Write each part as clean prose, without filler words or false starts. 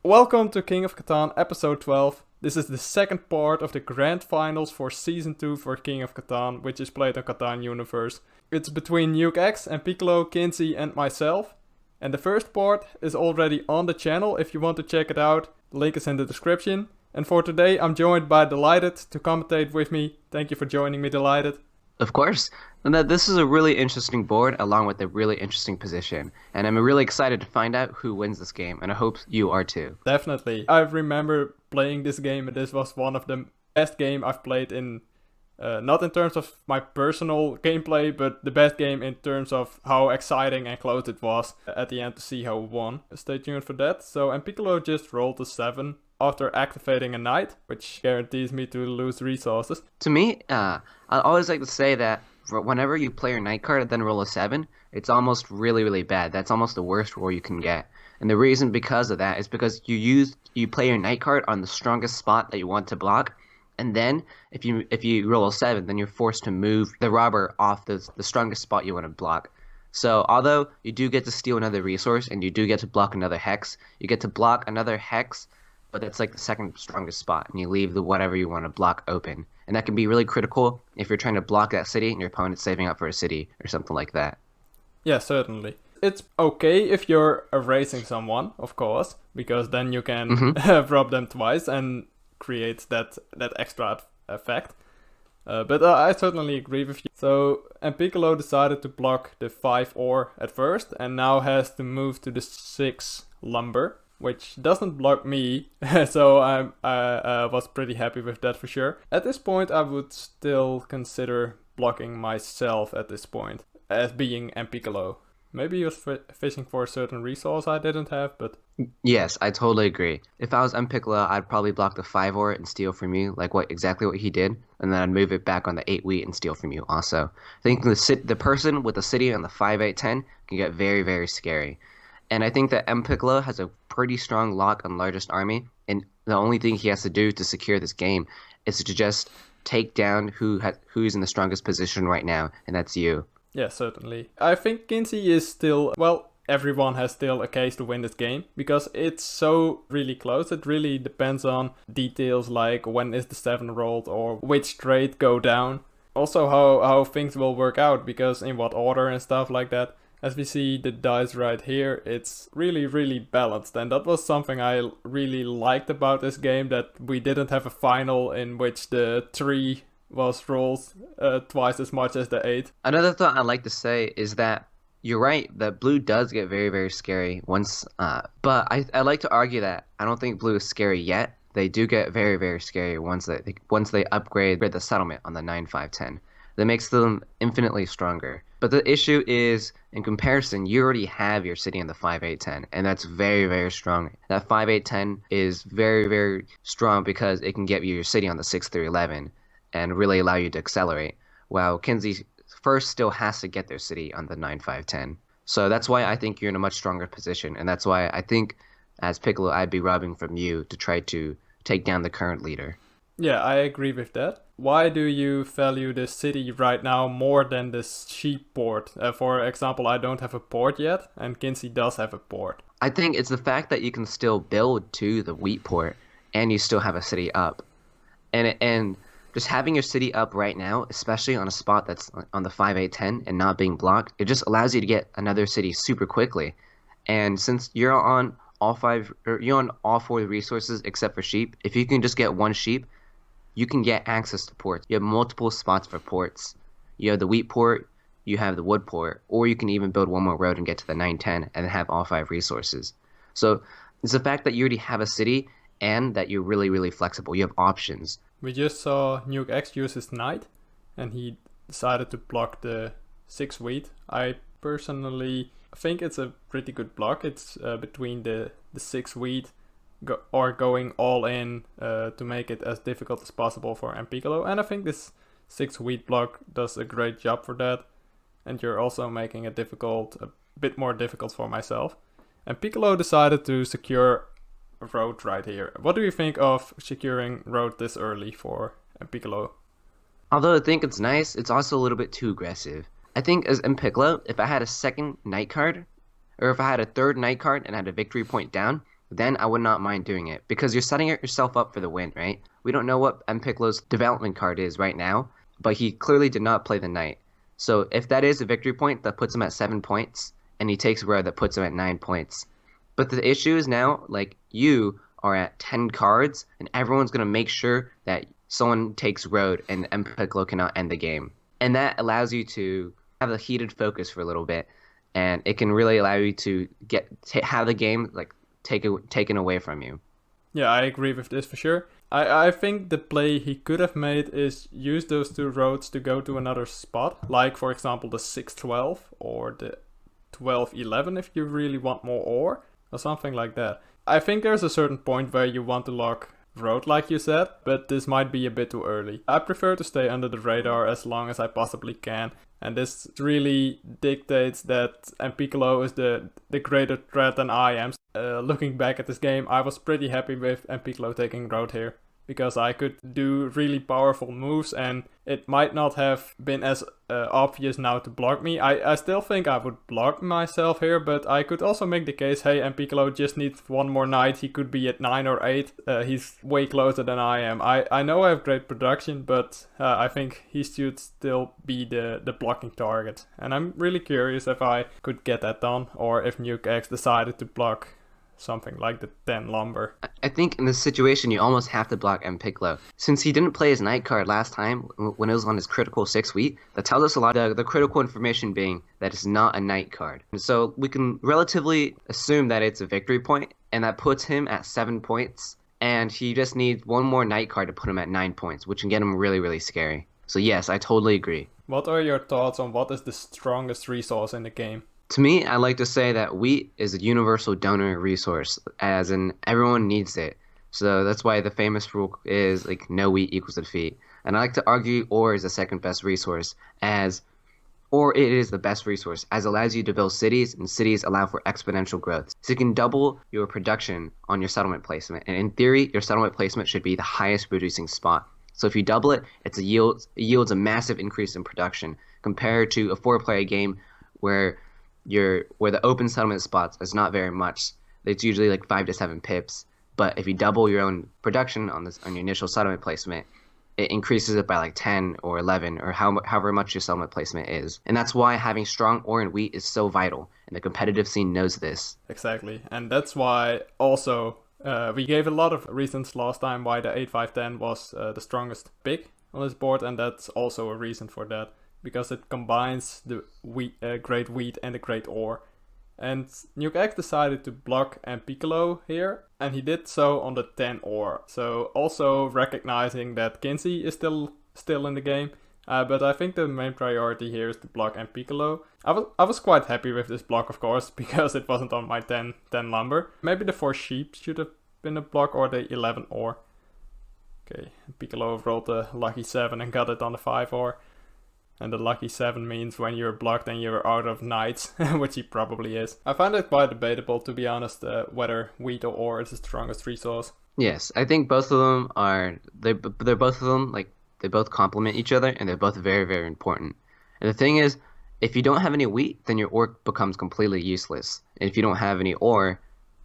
Welcome to King of Catan episode 12. This is the second part of the grand finals for season 2 for King of Catan, which is played on Catan Universe. It's between Nuke X and Mpiccolo, Kinsey and myself. And the first part is already on the channel if you want to check it out. The link is in the description. And for today I'm joined by DylLighted to commentate with me. Thank you for joining me, DylLighted. Of course. And that this is a really interesting board along with a really interesting position. And I'm really excited to find out who wins this game, and I hope you are too. Definitely. I remember playing this game and this was one of the best game I've played in, not in terms of my personal gameplay, but the best game in terms of how exciting and close it was at the end to see how it won. Stay tuned for that. So Mpiccolo just rolled a 7 after activating a knight, which guarantees me to lose resources. To me, I always like to say that whenever you play your knight card and then roll a 7, it's almost really bad. That's almost the worst roll you can get. And the reason because of that is because you play your knight card on the strongest spot that you want to block, and then if you roll a 7, then you're forced to move the robber off the strongest spot you want to block. So although you do get to steal another resource and you do get to block another hex, you get to block another hex, but that's like the second strongest spot, and you leave the whatever you want to block open. And that can be really critical if you're trying to block that city and your opponent's saving up for a city or something like that. Yeah, certainly. It's okay if you're erasing someone, of course, because then you can rob them twice and create that extra effect. But I certainly agree with you. So Mpiccolo decided to block the 5 ore at first and now has to move to the 6 lumber, which doesn't block me, so I was pretty happy with that for sure. At this point I would still consider blocking myself at this point, as being Mpiccolo. Maybe he was fishing for a certain resource I didn't have, but... Yes, I totally agree. If I was Mpiccolo, I'd probably block the 5 ore and steal from you, like exactly what he did, and then I'd move it back on the 8 wheat and steal from you also. I think the person with the city on the 5, 8, 10 can get very scary. And I think that Mpiccolo has a pretty strong lock on largest army, and the only thing he has to do to secure this game is to just take down who's in the strongest position right now, and that's you. Yeah, certainly. I think Kinsey is still, well, everyone has still a case to win this game, because it's so really close. It really depends on details like when is the 7 rolled or which trade go down. Also how things will work out, because in what order and stuff like that. As we see the dice right here, it's really balanced, and that was something I really liked about this game, that we didn't have a final in which the 3 was rolled twice as much as the 8. Another thought I'd like to say is that you're right, that blue does get very scary once, but I like to argue that I don't think blue is scary yet. They do get very scary once they upgrade the settlement on the 9, 5, 10. That makes them infinitely stronger. But the issue is, in comparison, you already have your city in the 5, 8, 10, and that's very strong. That 5, 8, 10 is very strong because it can get you your city on the 6 through 11 and really allow you to accelerate, while Kinsey first still has to get their city on the 9, 5, 10. So that's why I think you're in a much stronger position, and that's why I think, as Mpiccolo, I'd be robbing from you to try to take down the current leader. Yeah, I agree with that. Why do you value the city right now more than the sheep port? For example, I don't have a port yet, and Kinsey does have a port. I think it's the fact that you can still build to the wheat port, and you still have a city up. And just having your city up right now, especially on a spot that's on the 5, 8, 10 and not being blocked, it just allows you to get another city super quickly. And since you're on all 4 resources except for sheep, if you can just get 1 sheep, you can get access to ports. You have multiple spots for ports. You have the wheat port, you have the wood port, or you can even build 1 more road and get to the 9, 10 and have all 5 resources. So it's the fact that you already have a city and that you're really flexible. You have options. We just saw Nuke X use his knight, and he decided to block the 6 wheat. I personally think it's a pretty good block. It's between the 6 wheat or going all in to make it as difficult as possible for Mpiccolo, and I think this 6 wheat block does a great job for that, and you're also making it a bit more difficult for myself. Mpiccolo decided to secure a road right here. What do you think of securing road this early for Mpiccolo? Although I think it's nice, it's also a little bit too aggressive. I think as Mpiccolo, if I had a second knight card, or if I had a third knight card and had a victory point down, then I would not mind doing it because you're setting yourself up for the win, right? We don't know what Mpiccolo's development card is right now, but he clearly did not play the knight. So if that is a victory point, that puts him at 7 points, and he takes Road, that puts him at 9 points. But the issue is now, like, you are at 10 cards, and everyone's going to make sure that someone takes Road, and Mpiccolo cannot end the game. And that allows you to have a heated focus for a little bit, and it can really allow you to have the game like taken away from you. Yeah, I agree with this for sure. I think the play he could have made is use those 2 roads to go to another spot, like for example the 6-12 or the 12-11 if you really want more ore, or something like that. I think there's a certain point where you want to lock road like you said, but this might be a bit too early. I prefer to stay under the radar as long as I possibly can, and this really dictates that Mpiccolo is the greater threat than I am. Looking back at this game, I was pretty happy with Mpiccolo taking road here, because I could do really powerful moves and it might not have been as obvious now to block me. I still think I would block myself here, but I could also make the case, hey, Mpiccolo just needs one more knight, he could be at 9 or 8, he's way closer than I am. I know I have great production, but I think he should still be the blocking target. And I'm really curious if I could get that done, or if Nuke X decided to block something like the 10 lumber. I think in this situation you almost have to block Mpiccolo. Since he didn't play his knight card last time when it was on his critical 6 wheat, that tells us a lot of the critical information being that it's not a knight card. And so we can relatively assume that it's a victory point, and that puts him at 7 points, and he just needs one more knight card to put him at 9 points, which can get him really, really scary. So yes, I totally agree. What are your thoughts on what is the strongest resource in the game? To me, I like to say that wheat is a universal donor resource, as in everyone needs it. So that's why the famous rule is like no wheat equals defeat. And I like to argue ore is the second best resource, or it is the best resource, as it allows you to build cities, and cities allow for exponential growth. So you can double your production on your settlement placement, and in theory, your settlement placement should be the highest producing spot. So if you double it, it yields a massive increase in production compared to a 4-player game where the open settlement spots is not very much. It's usually like 5 to 7 pips. But if you double your own production on your initial settlement placement, it increases it by like 10 or 11 or however much your settlement placement is. And that's why having strong ore and wheat is so vital. And the competitive scene knows this. Exactly. And that's why also we gave a lot of reasons last time why the 8-5-10 was the strongest pick on this board. And that's also a reason for that, because it combines the great wheat and the great ore. And Nuke X decided to block Mpiccolo here, and he did so on the 10 ore. So also recognizing that Kinsey is still in the game, but I think the main priority here is to block Mpiccolo. I was quite happy with this block, of course, because it wasn't on my 10 lumber. Maybe the 4 sheep should have been a block, or the 11 ore. Okay, Mpiccolo rolled the lucky 7 and got it on the 5 ore. And the lucky 7 means when you're blocked and you're out of knights, which he probably is. I find it quite debatable, to be honest, whether wheat or ore is the strongest resource. Yes, I think both of them they're both of them, like, they both complement each other, and they're both very, very important. And the thing is, if you don't have any wheat, then your ore becomes completely useless. And if you don't have any ore,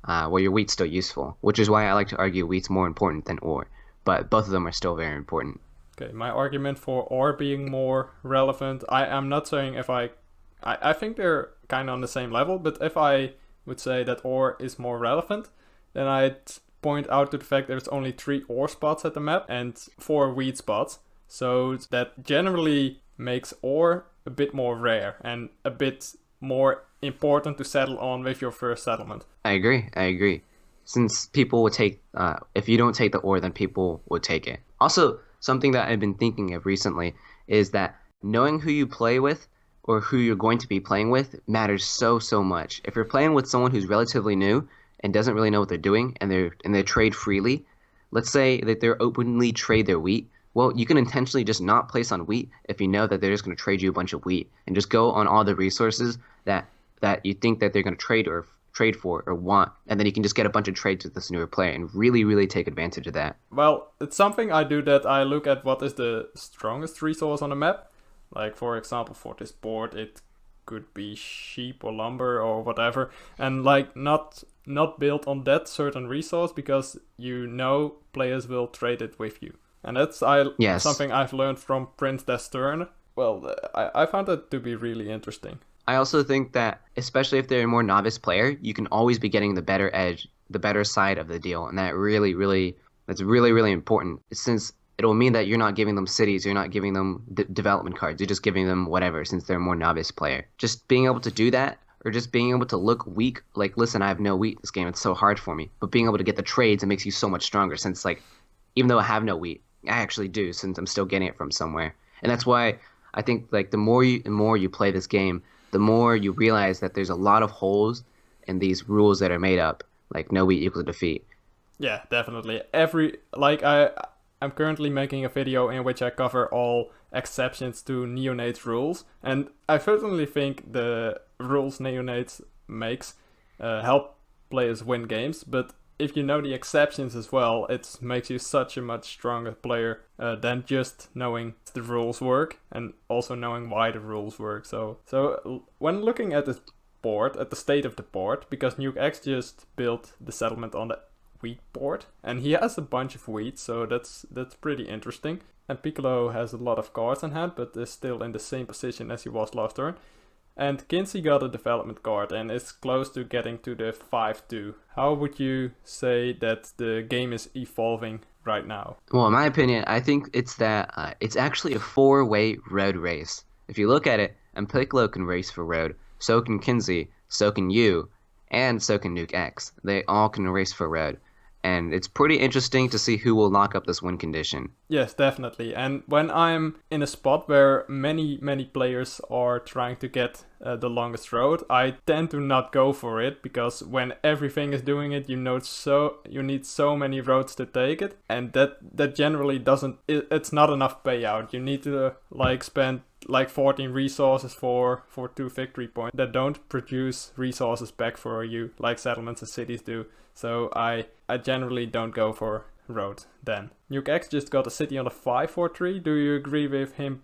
well, your wheat's still useful, which is why I like to argue wheat's more important than ore. But both of them are still very important. Okay, my argument for ore being more relevant, I'm not saying if I think they're kind of on the same level, but if I would say that ore is more relevant, then I'd point out to the fact there's only 3 ore spots at the map and 4 wheat spots. So that generally makes ore a bit more rare and a bit more important to settle on with your first settlement. I agree. Since people would take, if you don't take the ore, then people would take it. Also, something that I've been thinking of recently is that knowing who you play with or who you're going to be playing with matters so much. If you're playing with someone who's relatively new and doesn't really know what they're doing, and they trade freely, let's say that they're openly trade their wheat, well, you can intentionally just not place on wheat if you know that they're just going to trade you a bunch of wheat, and just go on all the resources that you think that they're going to trade for or want, and then you can just get a bunch of trades with this newer player and really take advantage of that. Well, it's something I do, that I look at what is the strongest resource on the map. Like, for example, for this board, it could be sheep or lumber or whatever, and like not not build on that certain resource because you know players will trade it with you. And that's something I've learned from Prince Destern. Well, I found that to be really interesting. I also think that, especially if they're a more novice player, you can always be getting the better edge, the better side of the deal. And that's really, really important, since it'll mean that you're not giving them cities, you're not giving them development cards, you're just giving them whatever, since they're a more novice player. Just being able to do that, or just being able to look weak, like, listen, I have no wheat this game, it's so hard for me. But being able to get the trades, it makes you so much stronger, since, like, even though I have no wheat, I actually do, since I'm still getting it from somewhere. And that's why I think, like, the more you play this game, the more you realize that there's a lot of holes in these rules that are made up, like no wheat equals defeat. Yeah, definitely. I'm currently making a video in which I cover all exceptions to Neonate's rules, and I certainly think the rules Neonates makes help players win games, but if you know the exceptions as well, it makes you such a much stronger player than just knowing the rules work and also knowing why the rules work. So when looking at the board, at the state of the board, because Nuke X just built the settlement on the wheat board, and he has a bunch of wheat, so that's pretty interesting. And Mpiccolo has a lot of cards in hand, but is still in the same position as he was last turn. And Kinsey got a development card and is close to getting to the 5-2. How would you say that the game is evolving right now? Well, in my opinion, I think it's that it's actually a 4-way road race. If you look at it, Mpiccolo can race for road, so can Kinsey, so can you, and so can Nuke X. They all can race for road. And it's pretty interesting to see who will lock up this win condition. Yes, definitely. And when I'm in a spot where many players are trying to get the longest road, I tend to not go for it, because when everything is doing it, you need so many roads to take it, and that generally it's not enough payout. You need to spend 14 resources for 2 victory points that don't produce resources back for you like settlements and cities do. So I generally don't go for road then. Nuke X just got a city on the 5-4-3. Do you agree with him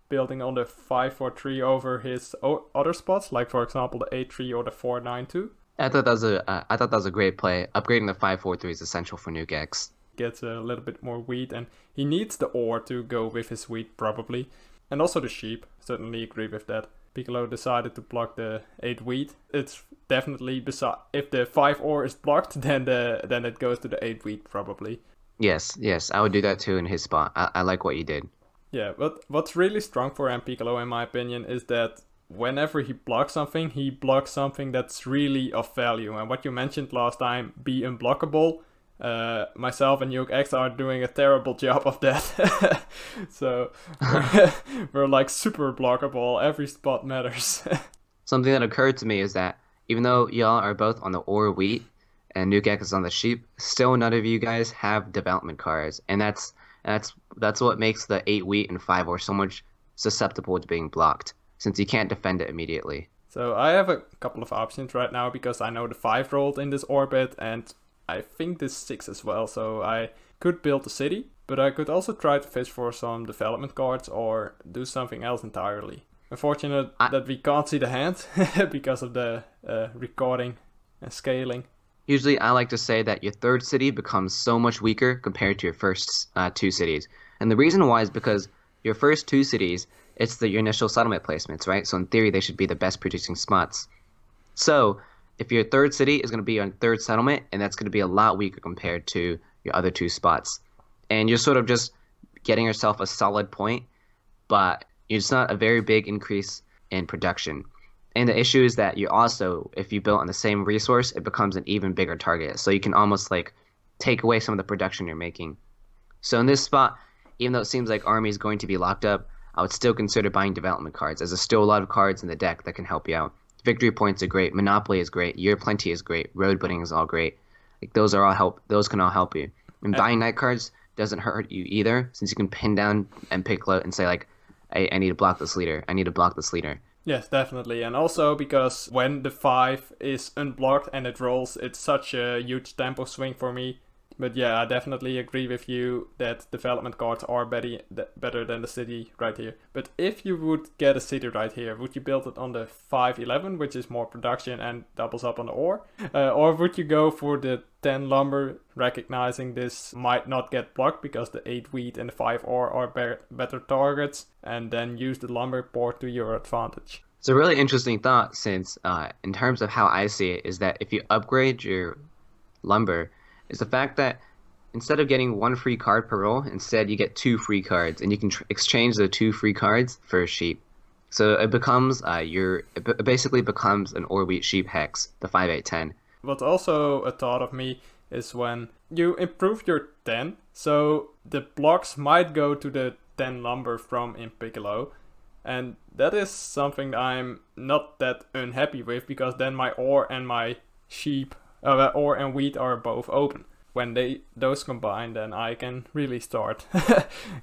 building on the 5-4-3 over his other spots, like for example the 8-3 or the 4-9-2? I thought that was a great play. Upgrading the 5-4-3 is essential for Nuke X. Gets a little bit more wheat, and he needs the ore to go with his wheat probably. And also the sheep, certainly agree with that. Mpiccolo decided to block the 8 wheat. It's definitely if the 5 ore is blocked, then it goes to the 8 wheat probably. Yes, I would do that too in his spot. I like what you did. Yeah, but what's really strong for Mpiccolo in my opinion is that whenever he blocks something that's really of value. And what you mentioned last time, be unblockable. Myself and Nuke X are doing a terrible job of that. So we're like super blockable. Every spot matters. Something that occurred to me is that even though y'all are both on the ore wheat and Nuke X is on the sheep, still none of you guys have development cards, and that's what makes the 8 wheat and 5 ore so much susceptible to being blocked, since you can't defend it immediately. So I have a couple of options right now, because I know the 5 rolled in this orbit, and I think this 6 as well, so I could build a city, but I could also try to fish for some development cards or do something else entirely. Unfortunate that we can't see the hand because of the recording and scaling. Usually I like to say that your third city becomes so much weaker compared to your first 2 cities. And the reason why is because your first 2 cities, it's your initial settlement placements, right? So in theory, they should be the best producing spots. So if your third city is going to be on third settlement, and that's going to be a lot weaker compared to your other 2 spots. And you're sort of just getting yourself a solid point, but it's not a very big increase in production. And the issue is that you also, if you build on the same resource, it becomes an even bigger target. So you can almost take away some of the production you're making. So in this spot, even though it seems like army is going to be locked up, I would still consider buying development cards, as there's still a lot of cards in the deck that can help you out. Victory points are great, Monopoly is great, Year Plenty is great, Road Building is all great. Those can all help you. And buying night cards doesn't hurt you either, since you can pin down Mpiccolo and say I need to block this leader. I need to block this leader. Yes, definitely. And also because when the 5 is unblocked and it rolls, it's such a huge tempo swing for me. But yeah, I definitely agree with you that development cards are better than the city right here. But if you would get a city right here, would you build it on the 511, which is more production and doubles up on the ore? Or would you go for the 10 lumber, recognizing this might not get blocked because the 8 wheat and the 5 ore are better targets, and then use the lumber port to your advantage? It's a really interesting thought since in terms of how I see it is that if you upgrade your lumber, is the fact that instead of getting 1 free card per roll, instead you get 2 free cards, and you can exchange the 2 free cards for a sheep. So it becomes it basically becomes an ore wheat sheep hex, the 5-8-10. What's also a thought of me is when you improve your 10, so the blocks might go to the 10 lumber from Mpiccolo, and that is something I'm not that unhappy with, because then my ore and my sheep, ore and wheat are both open. When those combine, then I can really start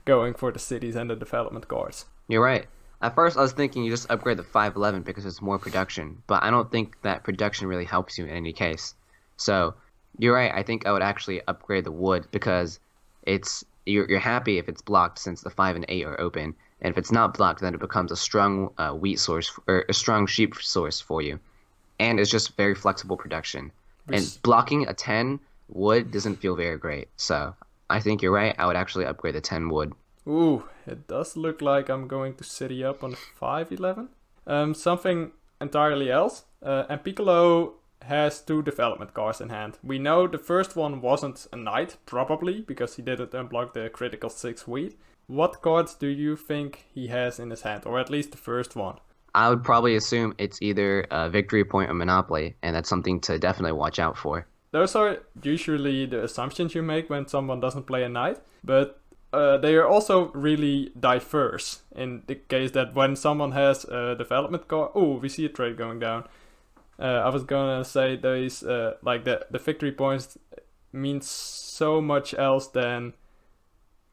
going for the cities and the development cards. You're right. At first I was thinking you just upgrade the 511 because it's more production, but I don't think that production really helps you in any case. So you're right, I think I would actually upgrade the wood because you're happy if it's blocked since the 5 and 8 are open, and if it's not blocked then it becomes a strong wheat source or a strong sheep source for you. And it's just very flexible production. And blocking a 10 wood doesn't feel very great. So I think you're right. I would actually upgrade the 10 wood. Ooh, it does look like I'm going to city up on the 511. Something entirely else. Mpiccolo has 2 development cards in hand. We know the first one wasn't a knight, probably, because he didn't unblock the critical 6 wheat. What cards do you think he has in his hand, or at least the first one? I would probably assume it's either a victory point or monopoly, and that's something to definitely watch out for. Those are usually the assumptions you make when someone doesn't play a knight, but they are also really diverse in the case that when someone has a development card... Oh, we see a trade going down. I was gonna say those, like the victory points means so much else than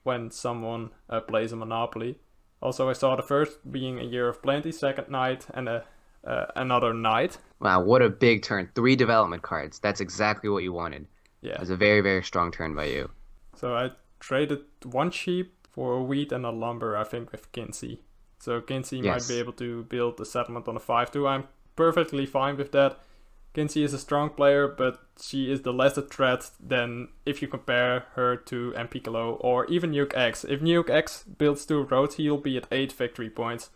when someone plays a monopoly. Also, I saw the first being a Year of Plenty, second knight, and another knight. Wow, what a big turn. 3 development cards. That's exactly what you wanted. Yeah. It was a very, very strong turn by you. So I traded 1 sheep for a wheat and a lumber, I think, with Kinsey. So Kinsey might be able to build a settlement on a 5-2. I'm perfectly fine with that. Kinsey is a strong player, but she is the lesser threat than if you compare her to Mpiccolo or even Nuke X. If Nuke X builds 2 roads, he'll be at 8 victory points.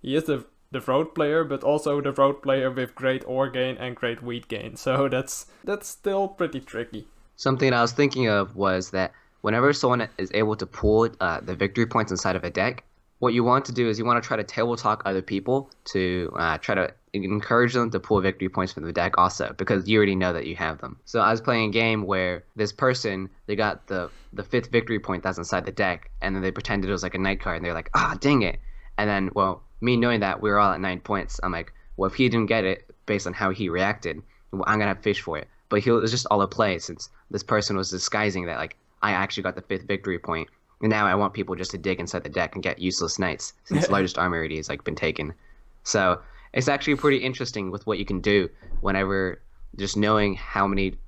He is the road player, but also the road player with great ore gain and great wheat gain. So that's still pretty tricky. Something I was thinking of was that whenever someone is able to pull the victory points inside of a deck, what you want to do is you want to try to table talk other people to try to encourage them to pull victory points from the deck also, because you already know that you have them. So I was playing a game where this person, they got the 5th victory point that's inside the deck, and then they pretended it was like a knight card, and they're like, dang it. And then, well, me knowing that we were all at 9 points, I'm like, well, if he didn't get it based on how he reacted, well, I'm going to have fish for it. But it was just all a play since this person was disguising that, like, I actually got the 5th victory point. And now I want people just to dig inside the deck and get useless knights, since the largest army already has been taken. So it's actually pretty interesting with what you can do whenever just knowing how many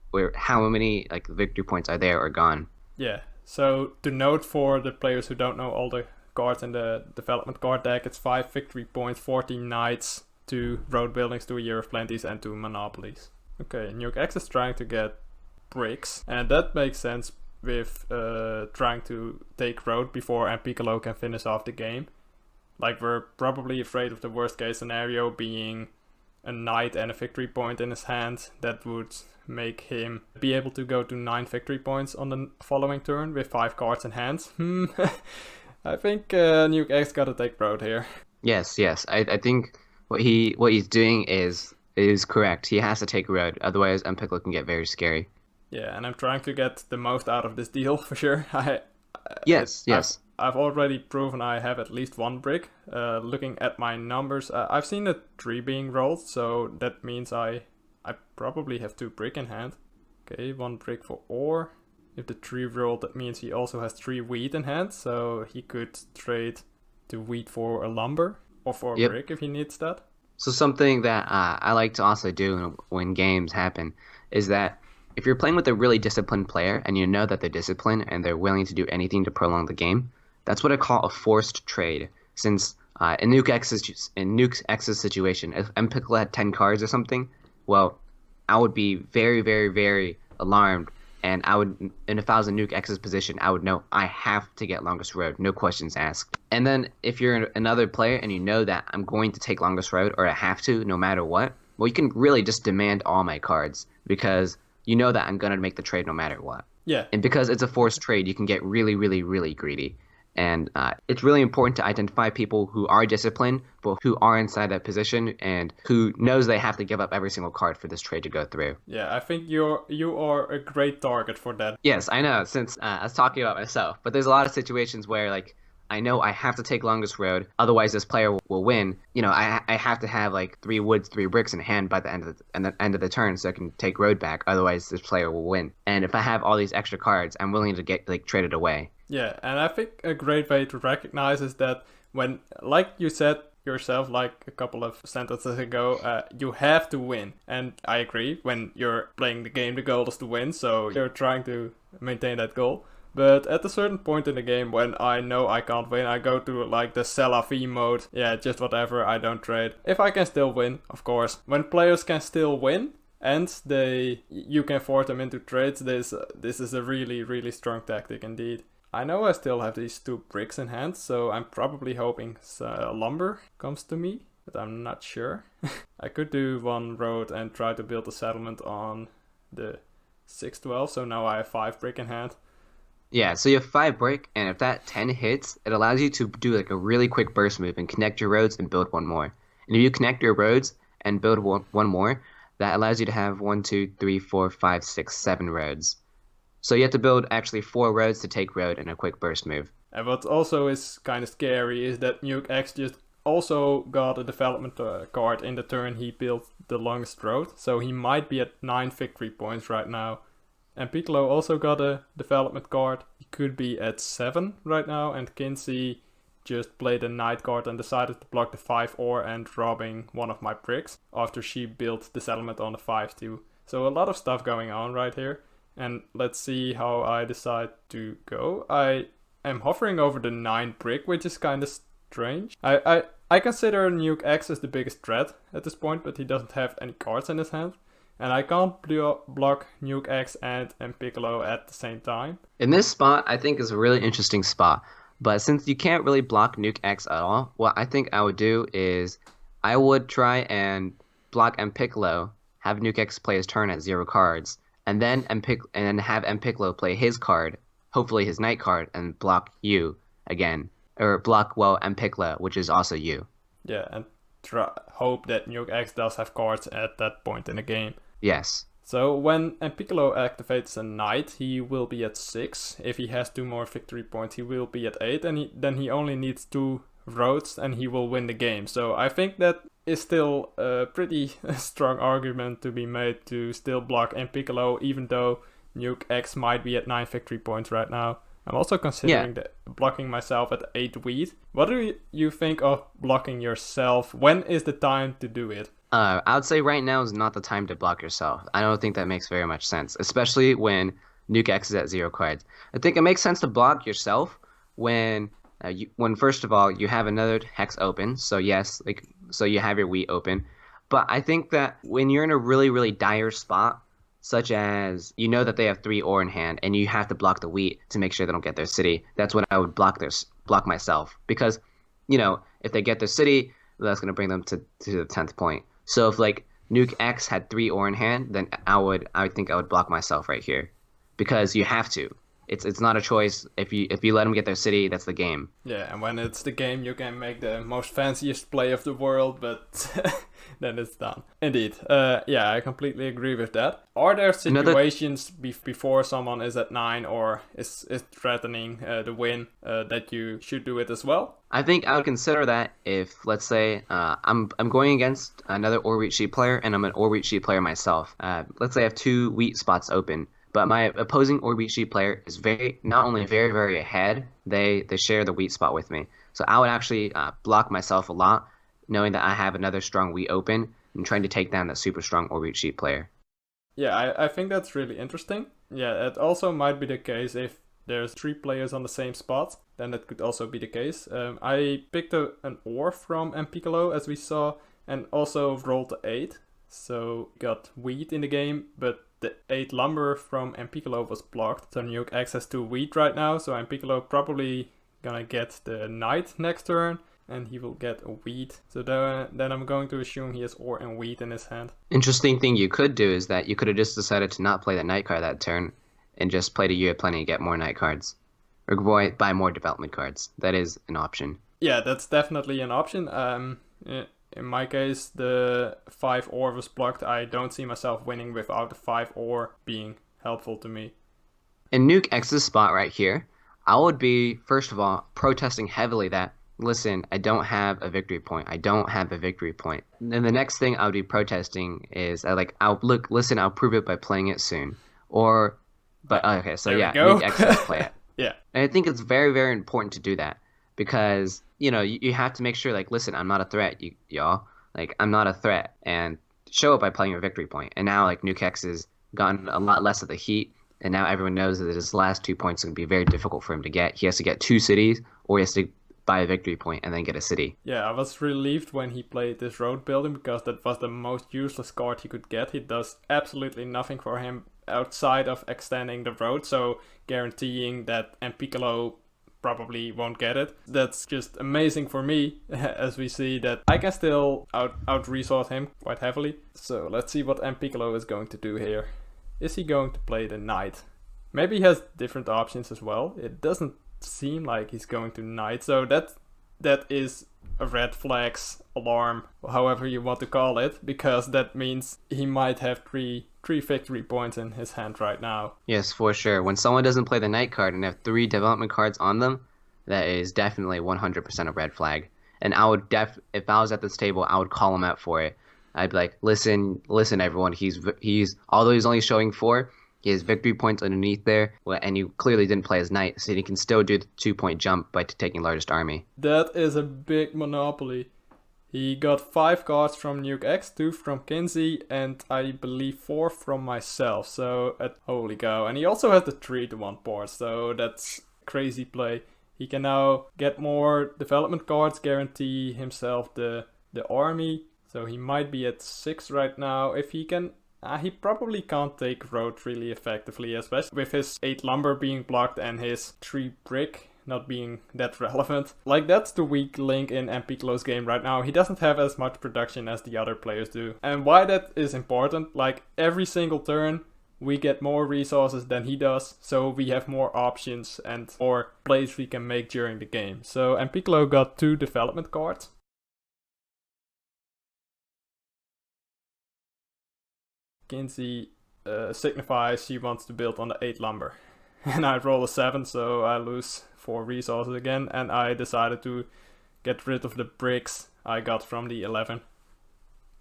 victory points are there or gone. Yeah. So to note for the players who don't know all the cards in the development card deck, it's 5 victory points, 14 knights, 2 road buildings, 2 Year of Plenties, and 2 monopolies. Okay, Nuke X is trying to get bricks, and that makes sense with trying to take road before Mpiccolo can finish off the game. Like, we're probably afraid of the worst case scenario being a knight and a victory point in his hand. That would make him be able to go to 9 victory points on the following turn with 5 cards in hand. I think Nuke X gotta take road here. Yes. I think what he's doing is correct. He has to take road, otherwise Mpiccolo can get very scary. Yeah, and I'm trying to get the most out of this deal for sure. Yes. I've already proven I have at least 1 brick. Looking at my numbers, I've seen a 3 being rolled, so that means I probably have 2 brick in hand. Okay, 1 brick for ore. If the 3 rolled, that means he also has 3 wheat in hand, so he could trade the wheat for a lumber or for a brick if he needs that. So something that I like to also do when games happen is that If you're playing with a really disciplined player and you know that they're disciplined and they're willing to do anything to prolong the game, that's what I call a forced trade. Since in Nuke X's situation, if Mpiccolo had 10 cards or something, well, I would be very, very, very alarmed. And if I was in Nuke X's position, I would know I have to get longest road, no questions asked. And then if you're another player and you know that I'm going to take longest road or I have to, no matter what, well, you can really just demand all my cards because you know that I'm going to make the trade no matter what. Yeah. And because it's a forced trade, you can get really, really, really greedy. And it's really important to identify people who are disciplined, but who are inside that position and who knows they have to give up every single card for this trade to go through. Yeah, I think you are a great target for that. Yes, I know, since I was talking about myself. But there's a lot of situations where, like, I know I have to take longest road, otherwise this player will win. You know, I have to have, like, 3 woods, 3 bricks in hand by the end of the turn so I can take road back, otherwise this player will win. And if I have all these extra cards, I'm willing to get, like, traded away. Yeah, and I think a great way to recognize is that when, like you said yourself, like a couple of sentences ago, you have to win. And I agree, when you're playing the game, the goal is to win, so you're trying to maintain that goal. But at a certain point in the game, when I know I can't win, I go to like the C'est la vie mode. Yeah, just whatever, I don't trade. If I can still win, of course. When players can still win, and you can force them into trades, this is a really, really strong tactic indeed. I know I still have these 2 bricks in hand, so I'm probably hoping lumber comes to me, but I'm not sure. I could do 1 road and try to build a settlement on the 612, so now I have 5 brick in hand. Yeah, so you have 5 brick, and if that 10 hits, it allows you to do like a really quick burst move and connect your roads and build 1 more. And if you connect your roads and build one more, that allows you to have 1, 2, 3, 4, 5, 6, 7 roads. So you have to build actually 4 roads to take road in a quick burst move. And what also is kind of scary is that Nuke X just also got a development card in the turn he built the longest road. So he might be at 9 victory points right now. And Mpiccolo also got a development card. He could be at 7 right now. And Kinsey just played a night card and decided to block the 5 ore and robbing one of my bricks after she built the settlement on the 5-2. So a lot of stuff going on right here. And let's see how I decide to go. I am hovering over the 9 brick, which is kind of strange. I consider Nuke X as the biggest threat at this point, but he doesn't have any cards in his hand. And I can't block Nuke X and Mpiccolo at the same time. In this spot, I think is a really interesting spot. But since you can't really block Nuke X at all, what I think I would do is I would try and block Mpiccolo, have Nuke X play his turn at 0 cards, and then have Mpiccolo play his card, hopefully his night card, and block you again. Or block, well, Mpiccolo, which is also you. Yeah, and hope that Nuke X does have cards at that point in the game. Yes. So when Mpiccolo activates a knight, he will be at 6. If he has 2 more victory points, he will be at 8. And then he only needs 2 roads and he will win the game. So I think that is still a pretty strong argument to be made to still block Mpiccolo, even though Nuke X might be at 9 victory points right now. I'm also considering blocking myself at 8 wheat. What do you think of blocking yourself? When is the time to do it? I would say right now is not the time to block yourself. I don't think that makes very much sense, especially when Nuke X is at 0 cards. I think it makes sense to block yourself when first of all you have another hex open. So yes, so you have your wheat open. But I think that when you're in a really, really dire spot, such as you know that they have 3 ore in hand and you have to block the wheat to make sure they don't get their city, that's when I would block myself. Because, you know, if they get their city, that's going to bring them to the 10th point. So if like Nuke X had 3 ore in hand, then I think I would block myself right here. Because you have to. It's not a choice. If you let them get their city, that's the game. Yeah, and when it's the game, you can make the most fanciest play of the world, but then it's done. Indeed. Yeah, I completely agree with that. Are there situations before someone is at 9 or is threatening the win that you should do it as well? I think I would consider that if, let's say, I'm going against another ore wheat sheep player and I'm an ore wheat sheep player myself. Let's say I have 2 wheat spots open. But my opposing ore wheat sheep player is not only very, very ahead, they share the wheat spot with me. So I would actually block myself a lot, knowing that I have another strong wheat open and trying to take down that super strong ore wheat sheep player. Yeah, I think that's really interesting. Yeah, it also might be the case if there's 3 players on the same spot, then that could also be the case. I picked an ore from Mpiccolo, as we saw, and also rolled the 8. So got wheat in the game, but the 8 lumber from Mpiccolo was blocked. So Nuke X has 2 wheat right now, so Mpiccolo probably gonna get the knight next turn, and he will get a wheat. So then I'm going to assume he has ore and wheat in his hand. Interesting thing you could do is that you could have just decided to not play the knight card that turn and just play the You Have Plenty and get more knight cards. Or buy more development cards. That is an option. Yeah, that's definitely an option. In my case, the 5 ore was blocked. I don't see myself winning without the 5 ore being helpful to me. In Nuke X's spot right here, I would be, first of all, protesting heavily that, listen, I don't have a victory point. I don't have a victory point. And then the next thing I would be protesting is, I'll prove it by playing it soon. Okay, so yeah, Nuke X does play it. Yeah. And I think it's very, very important to do that because, you have to make sure, listen, I'm not a threat, y'all. I'm not a threat. And show it by playing your victory point. And now, Nuke X has gotten a lot less of the heat. And now everyone knows that his last 2 points are going to be very difficult for him to get. He has to get 2 cities, or he has to buy a victory point and then get a city. Yeah, I was relieved when he played this road building because that was the most useless card he could get. He does absolutely nothing for him outside of extending the road, so guaranteeing that Mpiccolo probably won't get it. That's just amazing for me, as we see that I can still out-resource him quite heavily. So let's see what Mpiccolo is going to do here. Is he going to play the knight? Maybe he has different options as well. It doesn't seem like he's going to knight, so that is a red flags alarm, however you want to call it, because that means he might have three victory points in his hand right now. Yes, for sure. When someone doesn't play the knight card and have 3 development cards on them, that is definitely 100% a red flag. And I would if I was at this table, I would call him out for it. I'd be like, listen, everyone. He's although he's only showing 4, he has victory points underneath there, and you clearly didn't play his knight, so he can still do the 2-point jump by taking largest army. That is a big monopoly. He got 5 cards from Nuke X, 2 from Kinsey, and I believe 4 from myself. So, holy cow. And he also has the 3-to-1 board, so that's crazy play. He can now get more development cards, guarantee himself the army. So he might be at 6 right now. If he can... he probably can't take road really effectively, especially with his 8 lumber being blocked and his 3 brick not being that relevant. That's the weak link in Mpiccolo's game right now. He doesn't have as much production as the other players do. And why that is important, every single turn we get more resources than he does, so we have more options and more plays we can make during the game. So Mpiccolo got 2 development cards. Kinsey signifies she wants to build on the 8 lumber. And I roll a 7, so I lose 4 resources again. And I decided to get rid of the bricks I got from the 11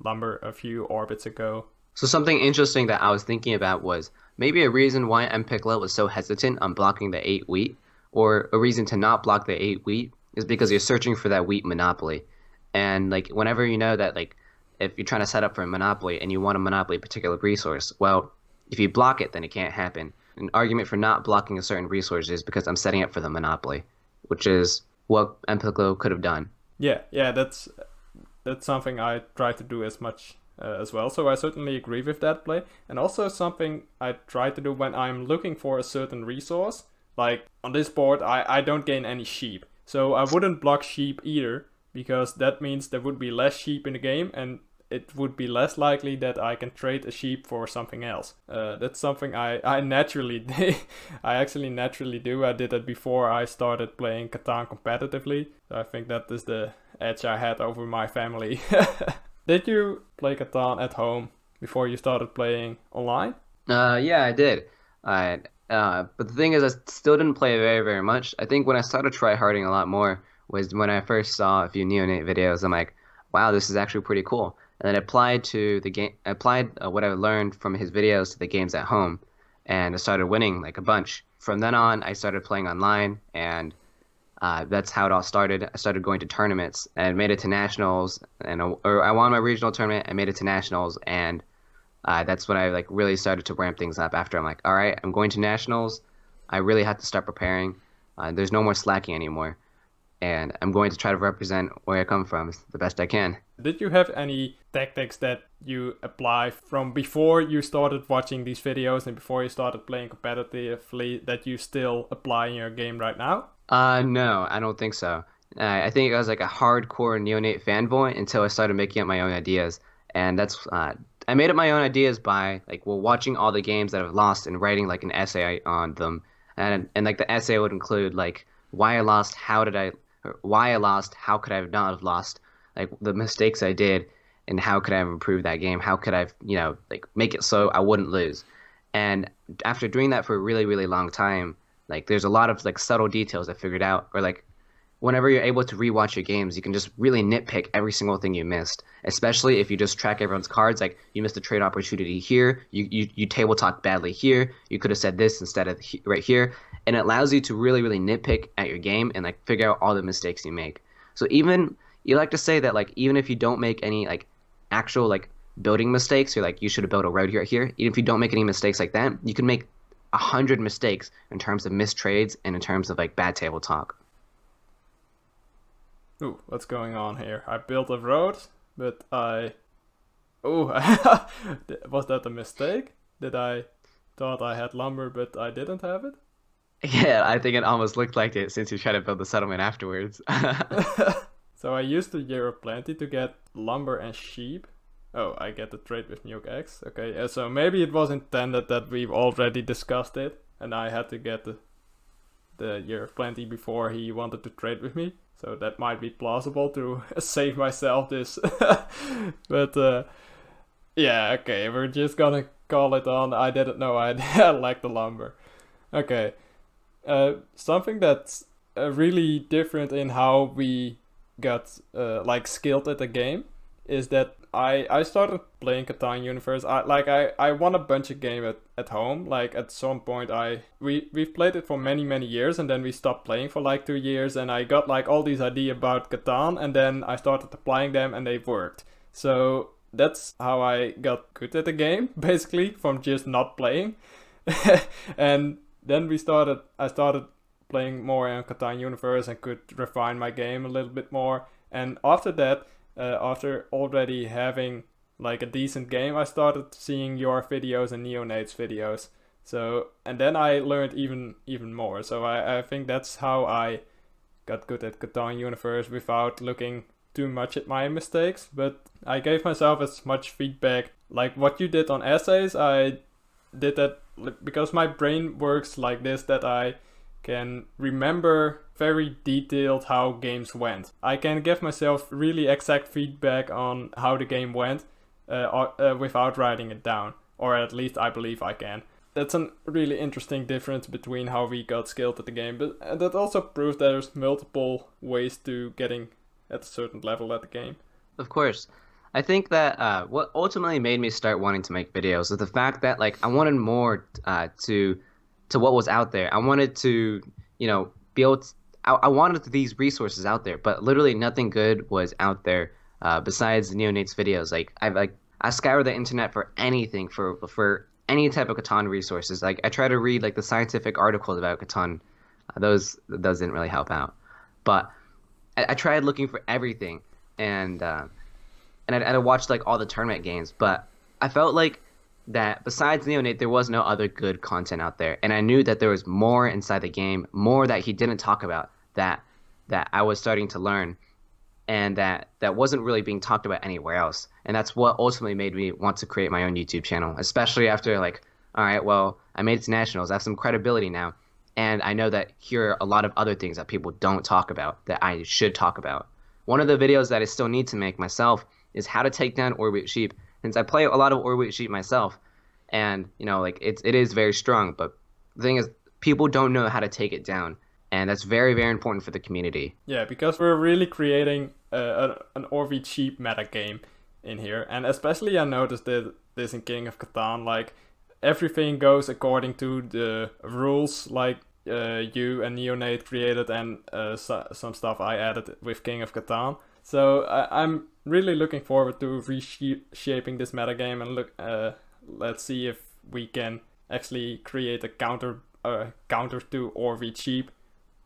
lumber a few orbits ago. So something interesting that I was thinking about was maybe a reason why Mpiccolo was so hesitant on blocking the 8 wheat, or a reason to not block the 8 wheat, is because you're searching for that wheat monopoly. And whenever you know that if you're trying to set up for a monopoly and you want to monopoly a particular resource, well, if you block it, then it can't happen. An argument for not blocking a certain resource is because I'm setting up for the monopoly, which is what Mpiccolo could have done. Yeah, that's something I try to do as much as well. So I certainly agree with that play. And also something I try to do when I'm looking for a certain resource. On this board, I don't gain any sheep. So I wouldn't block sheep either, because that means there would be less sheep in the game, and it would be less likely that I can trade a sheep for something else. That's something I naturally do. I actually naturally do. I did that before I started playing Catan competitively. So I think that is the edge I had over my family. Did you play Catan at home before you started playing online? Yeah, I did. But the thing is, I still didn't play very, very much. I think when I started tryharding a lot more was when I first saw a few Neonate videos. I'm like, wow, this is actually pretty cool. And then I applied to the game, what I learned from his videos to the games at home, and I started winning a bunch. From then on, I started playing online, and that's how it all started. I started going to tournaments and made it to nationals, or I won my regional tournament. I made it to nationals, and That's when I like really started to ramp things up. After I'm like, all right, I'm going to nationals. I really have to start preparing. There's no more slacking anymore, and I'm going to try to represent where I come from the best I can. Did you have any tactics that you apply from before you started watching these videos and before you started playing competitively that you still apply in your game right now? No, I don't think so. I think I was like a hardcore neonate fanboy until I started making up my own ideas, and that's I made up my own ideas by like watching all the games that I've lost and writing like an essay on them, and like the essay would include like why I lost, or why I lost, how could I have not have lost, like the mistakes I did, and how could I have improved that game, how could I have like make it so I wouldn't lose, and after doing that for a really really long time, like there's a lot of like subtle details I figured out, or like whenever you're able to rewatch your games, you can just really nitpick every single thing you missed, especially if you just track everyone's cards. Like you missed a trade opportunity here, you table talk badly here, you could have said this instead of right here, and it allows you to really really nitpick at your game and like figure out all the mistakes you make. So even you like to say that like even if you don't make any like actual like building mistakes, you're like you should have built a road here. Even if you don't make any mistakes like that, you can make 100 mistakes in terms of missed trades and in terms of like bad table talk. Ooh, what's going on here? I built a road, but I... Ooh, was that a mistake? Did I thought I had lumber, but I didn't have it? Yeah, I think it almost looked like it since you tried to build the settlement afterwards. So I used the Year of Plenty to get lumber and sheep. Oh, I get the trade with Nuke X. Okay, so maybe it was intended that we've already discussed it, and I had to get the Year of Plenty before he wanted to trade with me. So that might be plausible to save myself this. But yeah, okay, we're just gonna call it on. I didn't know I lacked the lumber. Okay, something that's really different in how we got like skilled at the game is that I started playing Catan Universe. I won a bunch of games at home. Like at some point we've played it for many years, and then we stopped playing for like 2 years, and I got like all these ideas about Catan, and then I started applying them and they worked. So that's how I got good at the game, basically, from just not playing. And then I started playing more in Catan Universe and could refine my game a little bit more. And after that, after already having like a decent game, I started seeing your videos and Neonate's videos. So, and then I learned even more. So I think that's how I got good at Catan Universe without looking too much at my mistakes. But I gave myself as much feedback. Like what you did on essays, I did that because my brain works like this, that I can remember very detailed how games went. I can give myself really exact feedback on how the game went without writing it down, or at least I believe I can. That's a really interesting difference between how we got skilled at the game, but that also proves there's multiple ways to getting at a certain level at the game. Of course. I think that what ultimately made me start wanting to make videos is the fact that like I wanted more to what was out there. I wanted to, be able to, I wanted these resources out there, but literally nothing good was out there besides Neonate's videos. Like I scoured the internet for anything, for any type of Catan resources. Like I try to read like the scientific articles about Catan. Those didn't really help out, but I tried looking for everything, and I watched like all the tournament games, but I felt like that besides Neonate, there was no other good content out there, and I knew that there was more inside the game, more that he didn't talk about, that I was starting to learn, and that wasn't really being talked about anywhere else. And that's what ultimately made me want to create my own YouTube channel, especially after like, all right, well, I made it to nationals, I have some credibility now, and I know that here are a lot of other things that people don't talk about that I should talk about. One of the videos that I still need to make myself is how to take down Orweak sheep, since I play a lot of Orweak sheep myself, and like it is very strong, but the thing is people don't know how to take it down, and that's very very important for the community. Yeah, because we're really creating an Orweak sheep meta game in here, and especially I noticed this in King of Catan, like everything goes according to the rules like you and Neonate created, and some stuff I added with King of Catan. So I'm really looking forward to reshaping this metagame and let's see if we can actually create a counter to Orv cheap,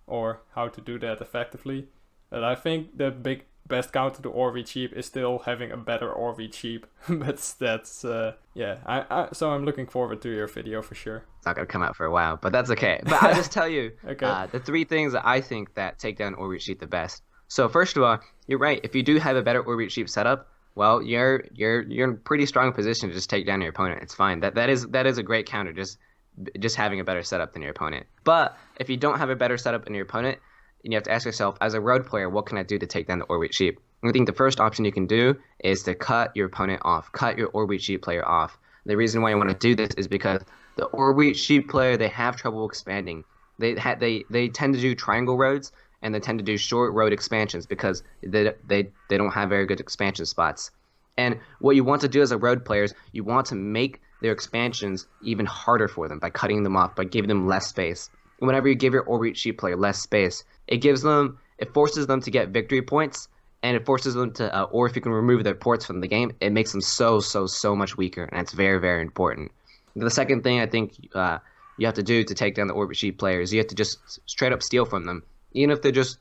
or how to do that effectively. But I think the best counter to Orv cheap is still having a better Orv cheap. But that's so I'm looking forward to your video for sure. It's not gonna come out for a while, but that's okay. But I'll just tell you Okay. the 3 things that I think that take down Orv cheap the best. So first of all, you're right. If you do have a better Orv cheap setup, well, you're in a pretty strong position to just take down your opponent. It's fine. That is a great counter. Just having a better setup than your opponent. But if you don't have a better setup than your opponent, you have to ask yourself, as a road player, what can I do to take down the Orb cheap? I think the first option you can do is to cut your opponent off, cut your Orb cheap player off. The reason why you want to do this is because the Orb cheap player, they have trouble expanding. They tend to do triangle roads, and they tend to do short road expansions because they don't have very good expansion spots. And what you want to do as a road players, you want to make their expansions even harder for them by cutting them off, by giving them less space. And whenever you give your Orb cheap player less space, it forces them to get victory points, and it forces them to, or if you can remove their ports from the game, it makes them so much weaker, and it's very, very important. The second thing I think you have to do to take down the Orb cheap players, you have to just straight up steal from them. Even if they're just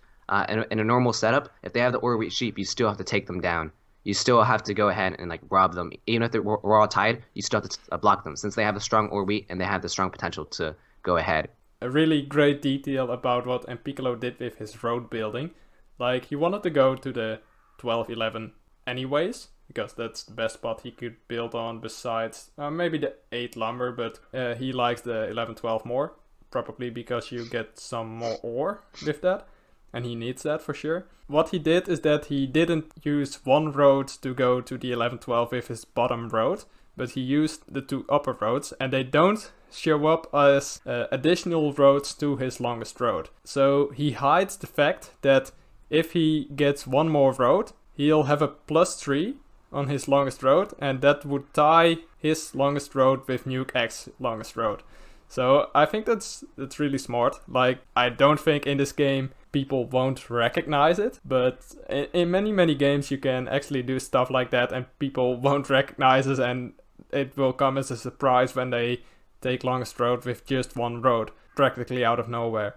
in a normal setup, if they have the Orb cheap, you still have to take them down. You still have to go ahead and rob them. Even if we're all tied, you still have to block them, since they have a strong Orb and they have the strong potential to go ahead. A really great detail about what Mpiccolo did with his road building. Like, he wanted to go to the 12-11 anyways, because that's the best spot he could build on besides maybe the 8 lumber, but he likes the 11-12 more, probably because you get some more ore with that, and he needs that for sure. What he did is that he didn't use one road to go to the 11-12 with his bottom road, but he used the 2 upper roads, and they don't show up as additional roads to his longest road. So he hides the fact that if he gets one more road, he'll have a +3 on his longest road, and that would tie his longest road with Nuke X longest road. So I think that's really smart. Like, I don't think in this game people won't recognize it, but in many games you can actually do stuff like that and people won't recognize it, and it will come as a surprise when they take longest road with just one road, practically out of nowhere.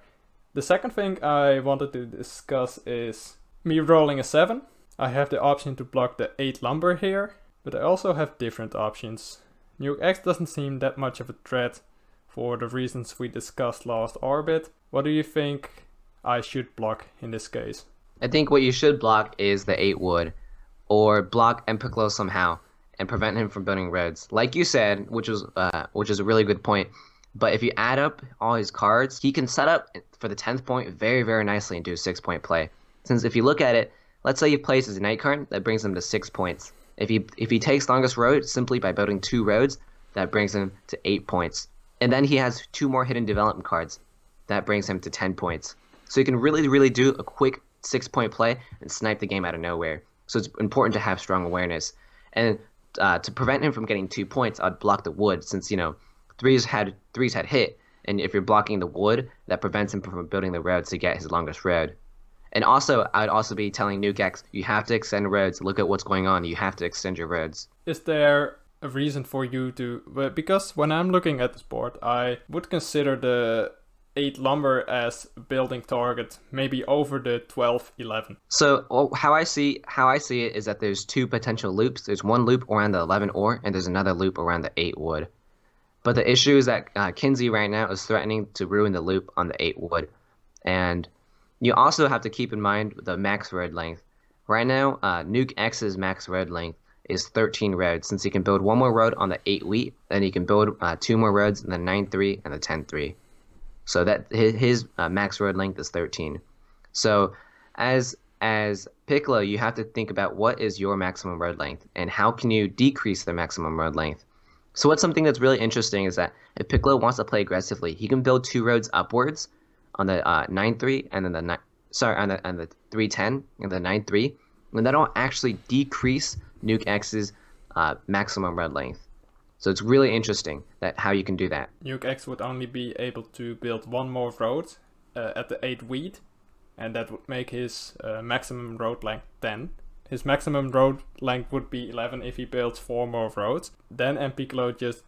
The second thing I wanted to discuss is me rolling a 7. I have the option to block the 8 lumber here, but I also have different options. Nuke X doesn't seem that much of a threat for the reasons we discussed last orbit. What do you think I should block in this case? I think what you should block is the 8 wood, or block Mpiccolo somehow and prevent him from building roads. Like you said, which is a really good point. But if you add up all his cards, he can set up for the 10th point very, very nicely and do a 6-point play. Since if you look at it, let's say he plays his Knight card, that brings him to 6 points. If he takes longest road simply by building 2 roads, that brings him to 8 points. And then he has 2 more hidden development cards. That brings him to 10 points. So you can really do a quick 6-point play and snipe the game out of nowhere. So it's important to have strong awareness. And to prevent him from getting 2 points, I'd block the wood, since, threes had hit, and if you're blocking the wood, that prevents him from building the roads to get his longest road. And also, I'd also be telling Nuke X, you have to extend roads. Look at what's going on. You have to extend your roads. Is there a reason for you to... Because when I'm looking at this board, I would consider the 8 lumber as a building target, maybe over the 12-11. So how I see it is that there's 2 potential loops. There's one loop around the 11 ore, and there's another loop around the 8 wood. But the issue is that Kinsey right now is threatening to ruin the loop on the 8 wood. And you also have to keep in mind the max road length. Right now, Nuke X's max road length is 13 roads, since he can build 1 more road on the 8 wheat, then he can build 2 more roads in the 9-3 and the 10-3. So that his max road length is 13. So as Mpiccolo, you have to think about what is your maximum road length and how can you decrease the maximum road length. So what's something that's really interesting is that if Mpiccolo wants to play aggressively, he can build 2 roads upwards on the 9-3 and then on the 3-10 and the 9-3, and that'll actually decrease Nuke X's maximum road length. So it's really interesting that how you can do that. Nuke X would only be able to build 1 more road at the 8 wheat, and that would make his maximum road length 10. his maximum road length would be 11 if he builds 4 more roads. Then Mpiccolo just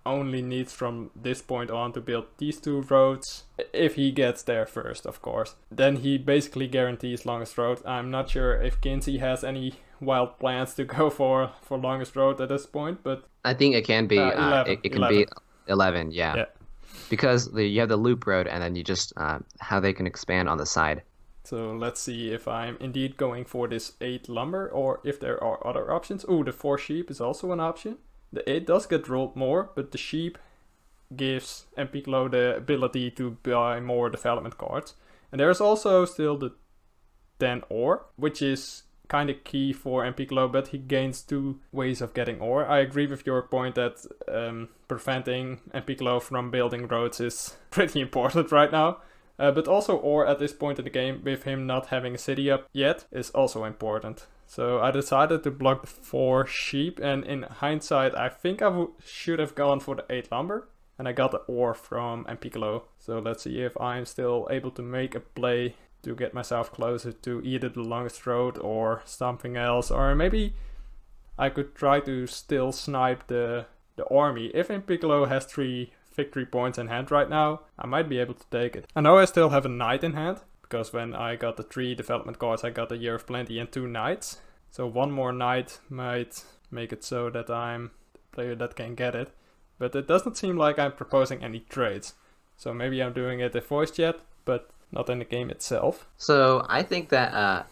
only needs from this point on to build these 2 roads, if he gets there first, of course. Then he basically guarantees longest road. I'm not sure if Kinsey has any wild plans to go for longest road at this point, but I think it can be 11, it can 11. Be 11, yeah. Because you have the loop road, and then you just how they can expand on the side. So let's see if I'm indeed going for this 8 lumber, or if there are other options. Oh, the 4 sheep is also an option. The 8 does get rolled more, but the sheep gives Mpiccolo the ability to buy more development cards. And there's also still the 10 ore, which is kind of key for Mpiccolo, but he gains 2 ways of getting ore. I agree with your point that preventing Mpiccolo from building roads is pretty important right now. But also ore at this point in the game, with him not having a city up yet, is also important. So I decided to block the 4 sheep, and in hindsight I think I should have gone for the 8 lumber, and I got the ore from Mpiccolo. So let's see if I'm still able to make a play to get myself closer to either the longest road or something else, or maybe I could try to still snipe the army. If Mpiccolo has 3 victory points in hand right now, I might be able to take it. I know I still have a knight in hand, because when I got the 3 development cards, I got a Year of Plenty and 2 knights. So 1 more knight might make it so that I'm the player that can get it. But it doesn't seem like I'm proposing any trades. So maybe I'm doing it in voice chat, but not in the game itself. So I think that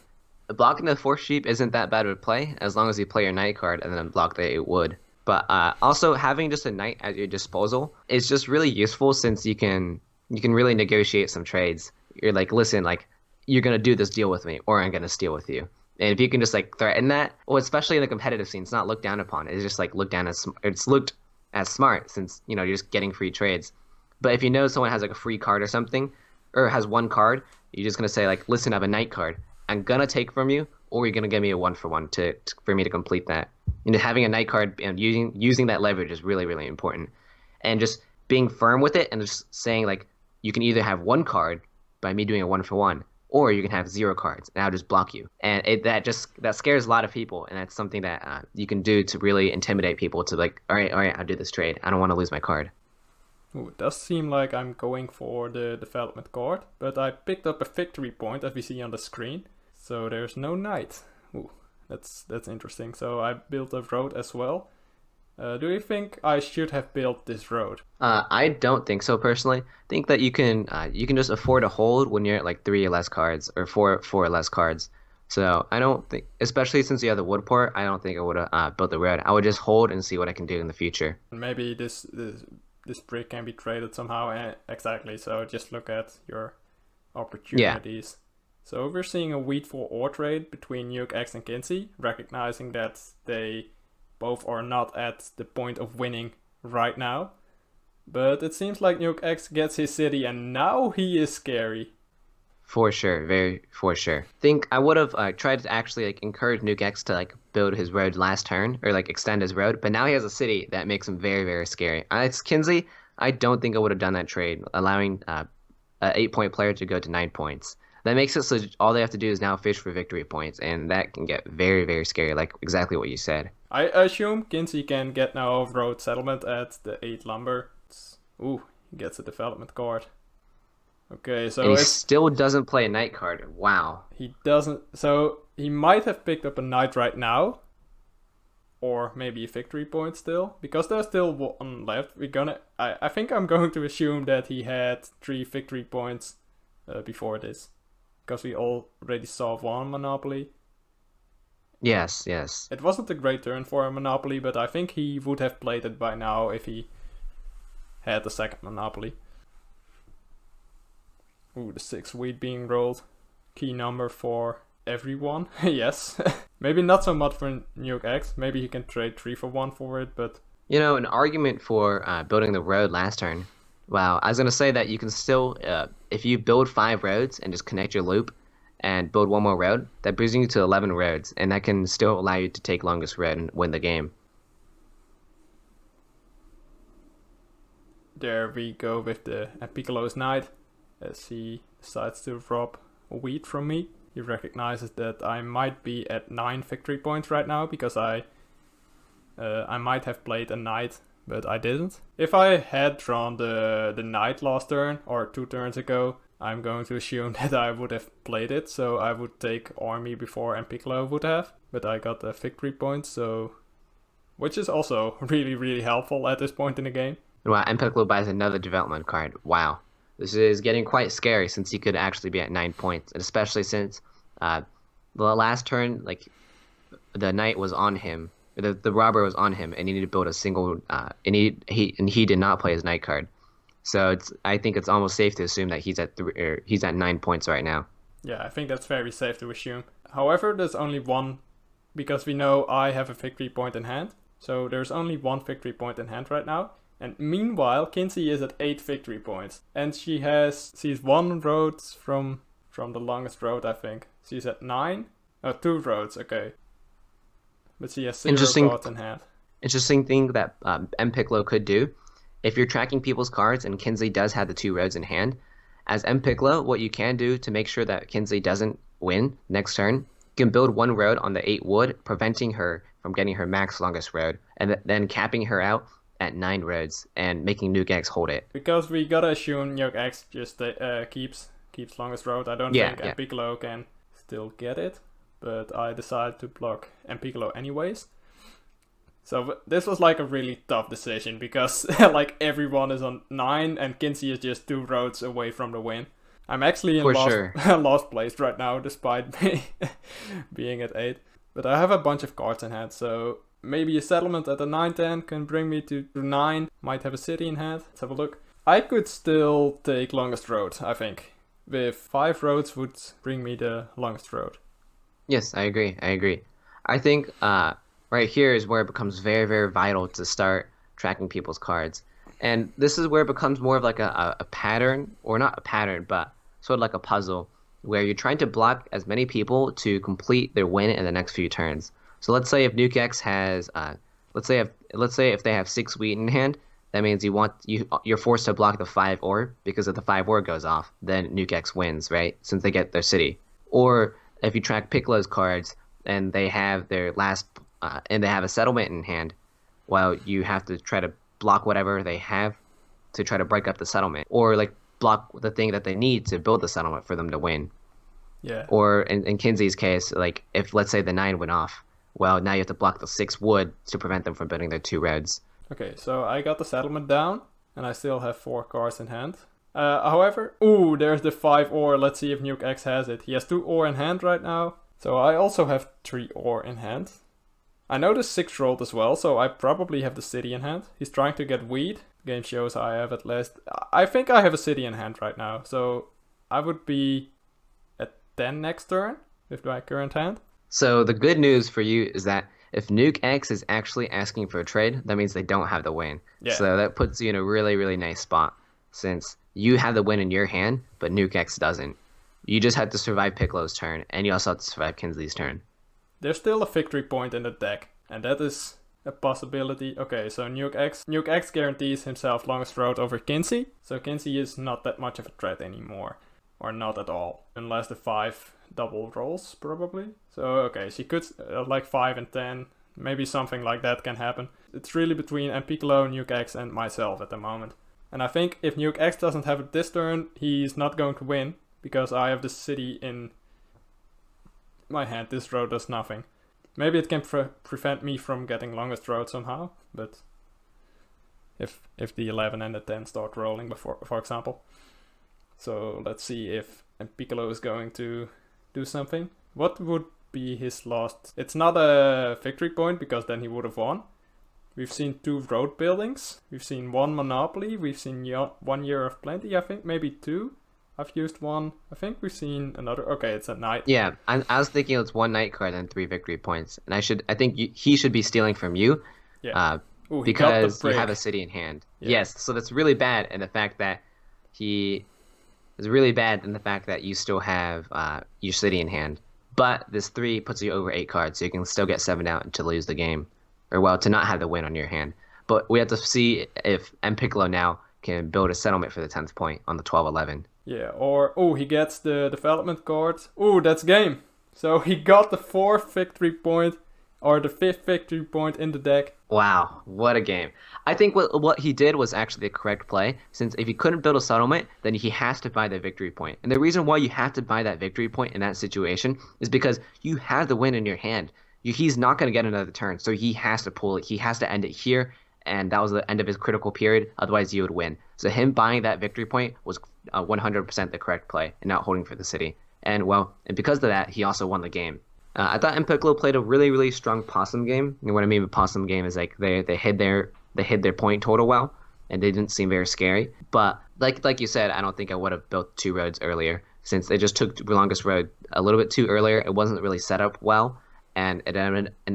blocking the 4 sheep isn't that bad of a play, as long as you play your knight card and then block the 8 wood. But also having just a knight at your disposal is just really useful, since you can really negotiate some trades. You're like, listen, like, you're gonna do this deal with me, or I'm gonna steal with you. And if you can just like threaten that, well, especially in the competitive scene, it's not looked down upon. It's just like it's looked as smart, since you're just getting free trades. But if you know someone has like a free card or something, or has 1 card, you're just gonna say like, listen, I have a knight card. I'm gonna take from you, or you're gonna give me a 1-for-1 for me to complete that. Having a knight card and using that leverage is really, really important. And just being firm with it, and just saying like, you can either have 1 card by me doing a 1-for-1, or you can have 0 cards and I'll just block you. And that scares a lot of people, and that's something that you can do to really intimidate people to like, all right, I'll do this trade. I don't want to lose my card. Ooh, it does seem like I'm going for the development card, but I picked up a victory point, as we see on the screen. So there's no knight. Ooh, that's interesting. So I built a road as well. Do you think I should have built this road? I don't think so personally. I think that you can just afford to hold when you're at like 3 or less cards, or 4 or less cards. So I don't think, especially since you have the wood port, I don't think I would have built the road. I would just hold and see what I can do in the future. Maybe this brick can be traded somehow. Exactly. So just look at your opportunities. Yeah. So we're seeing a wheat for ore trade between Nuke X and Kinsey, recognizing that they both are not at the point of winning right now. But it seems like Nuke X gets his city, and now he is scary. For sure, for sure. Think I would have tried to actually like encourage Nuke X to like build his road last turn, or like extend his road, but now he has a city that makes him very, very scary. It's Kinsey. I don't think I would have done that trade, allowing an 8-point player to go to 9 points. That makes it so all they have to do is now fish for victory points, and that can get very, very scary, like exactly what you said. I assume Kinsey can get now off-road settlement at the 8 lumber. Ooh, he gets a development card. Okay, so and he still doesn't play a knight card. Wow. He doesn't. So he might have picked up a knight right now, or maybe a victory point still, because there's still 1 left. I think I'm going to assume that he had 3 victory points before this, because we already saw 1 monopoly. Yes. It wasn't a great turn for a monopoly, but I think he would have played it by now if he had the second monopoly. Ooh, the 6 wheat being rolled. Key number for everyone. Yes. Maybe not so much for Nuke X. Maybe he can trade 3-for-1 for it, but... an argument for building the road last turn. Wow, I was going to say that you can still, if you build 5 roads and just connect your loop and build 1 more road, that brings you to 11 roads, and that can still allow you to take longest road and win the game. There we go with the Mpiccolo's knight, as he decides to rob a wheat from me. he recognizes that I might be at 9 victory points right now because I might have played a knight, but I didn't. If I had drawn the knight last turn or 2 turns ago, I'm going to assume that I would have played it, so I would take army before Mpiccolo would have. But I got a victory point, so which is also really, really helpful at this point in the game. Wow, Mpiccolo buys another development card. Wow. This is getting quite scary since he could actually be at 9 points, and especially since the last turn, like the knight was on him, the robber was on him, and he needed to build a single, and he did not play his knight card. So I think it's almost safe to assume that he's at 9 points right now. Yeah, I think that's very safe to assume. However, there's only one, because we know I have a victory point in hand. So there's only 1 victory point in hand right now. And meanwhile, Kinsey is at 8 victory points. And she's 1 road from the longest road, I think. She's at 9. Oh, 2 roads, okay. But she has 0 cards in hand. Interesting thing that Mpiccolo could do, if you're tracking people's cards and Kinsey does have the 2 roads in hand, as Mpiccolo, what you can do to make sure that Kinsey doesn't win next turn, you can build 1 road on the 8 wood, preventing her from getting her max longest road, and then capping her out at 9 roads and making Nuke X hold it. Because we gotta assume Nuke X just keeps longest road. I don't think Mpiccolo can still get it, but I decided to block Mpiccolo anyways. So this was like a really tough decision because like everyone is on 9 and Kinsey is just 2 roads away from the win. I'm actually in last place right now despite me being at 8. But I have a bunch of cards in hand, so maybe a settlement at the 9-10 can bring me to 9. Might have a city in hand. Let's have a look. I could still take longest road, I think. With 5 roads would bring me the longest road. Yes, I agree. I think right here is where it becomes very, very vital to start tracking people's cards. And this is where it becomes more of like a pattern, or not a pattern, but sort of like a puzzle, where you're trying to block as many people to complete their win in the next few turns. So let's say if Nuke X has, let's say if they have 6 wheat in hand, that means you're forced to block the 5 ore, because if the 5 ore goes off, then Nuke X wins, right? Since they get their city. Or if you track Piccolo's cards and they have their and they have a settlement in hand, well, you have to try to block whatever they have to try to break up the settlement, or like block the thing that they need to build the settlement for them to win. Yeah. Or in Kinsey's case, like if let's say the 9 went off, well, now you have to block the 6 wood to prevent them from building their 2 roads. Okay, so I got the settlement down, and I still have 4 cards in hand. However, there's the 5 ore. Let's see if Nuke X has it. He has 2 ore in hand right now, so I also have 3 ore in hand. I know the 6 rolled as well, so I probably have the city in hand. He's trying to get weed. Game shows I have at least. I think I have a city in hand right now, so I would be at 10 next turn with my current hand. So the good news for you is that if Nuke X is actually asking for a trade, that means they don't have the win. Yeah. So that puts you in a really, really nice spot, since you have the win in your hand, but Nuke X doesn't. You just have to survive Piccolo's turn, and you also have to survive Kinsey's turn. There's still a victory point in the deck, and that is a possibility. Okay, so Nuke X guarantees himself longest road over Kinsey, so Kinsey is not that much of a threat anymore, or not at all, unless the 5 double rolls probably. So okay, she could like 5 and 10, maybe something like that can happen. It's really between Mpiccolo, Nuke X, and myself at the moment. And I think if Nuke X doesn't have it this turn, he's not going to win, because I have the city in my hand. This road does nothing. Maybe it can prevent me from getting longest road somehow, but if the 11 and the 10 start rolling before, for example. So let's see if Mpiccolo is going to do something. What would be his last? It's not a victory point, because then he would have won. We've seen 2 road buildings. We've seen 1 monopoly. We've seen 1 year of plenty, I think. Maybe 2. I've used 1. I think we've seen another. Okay, it's a knight. Yeah, I was thinking it's 1 knight card and 3 victory points. And I think he should be stealing from you. Yeah. Because you have a city in hand. Yeah. Yes, so that's really bad in the fact that you still have your city in hand. But this 3 puts you over 8 cards, so you can still get 7 out and to lose the game. Or, well, to not have the win on your hand. But we have to see if Mpiccolo now can build a settlement for the 10th point on the 12-11. Yeah, or, oh, he gets the development card. Oh, that's game. So he got the 4th victory point, or the 5th victory point in the deck. Wow, what a game. I think what he did was actually the correct play, since if he couldn't build a settlement, then he has to buy the victory point. And the reason why you have to buy that victory point in that situation is because you have the win in your hand. He's not going to get another turn, so he has to pull it. He has to end it here, and that was the end of his critical period. Otherwise, you would win. So him buying that victory point was 100% the correct play, and not holding for the city. And because of that, he also won the game. I thought Mpiccolo played a really, really strong possum game. And what I mean by possum game is like they hid their point total well, and they didn't seem very scary. But like you said, I don't think I would have built 2 roads earlier, since they just took the longest road a little bit too earlier. It wasn't really set up well, and it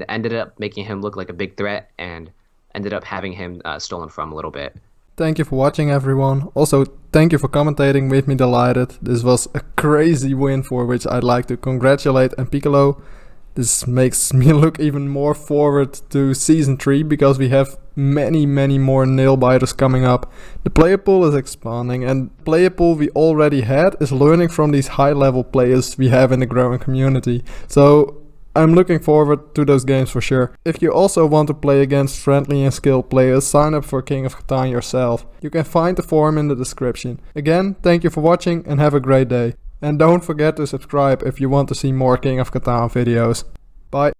ended up making him look like a big threat, and ended up having him stolen from a little bit. Thank you for watching, everyone. Also, thank you for commentating with me, DylLighted. This was a crazy win for which I'd like to congratulate Mpiccolo. This makes me look even more forward to Season 3, because we have many more nail biters coming up. The player pool is expanding, and the player pool we already had is learning from these high level players we have in the growing community. So I'm looking forward to those games for sure. If you also want to play against friendly and skilled players, sign up for King of Catan yourself. You can find the forum in the description. Again, thank you for watching and have a great day. And don't forget to subscribe if you want to see more King of Catan videos. Bye.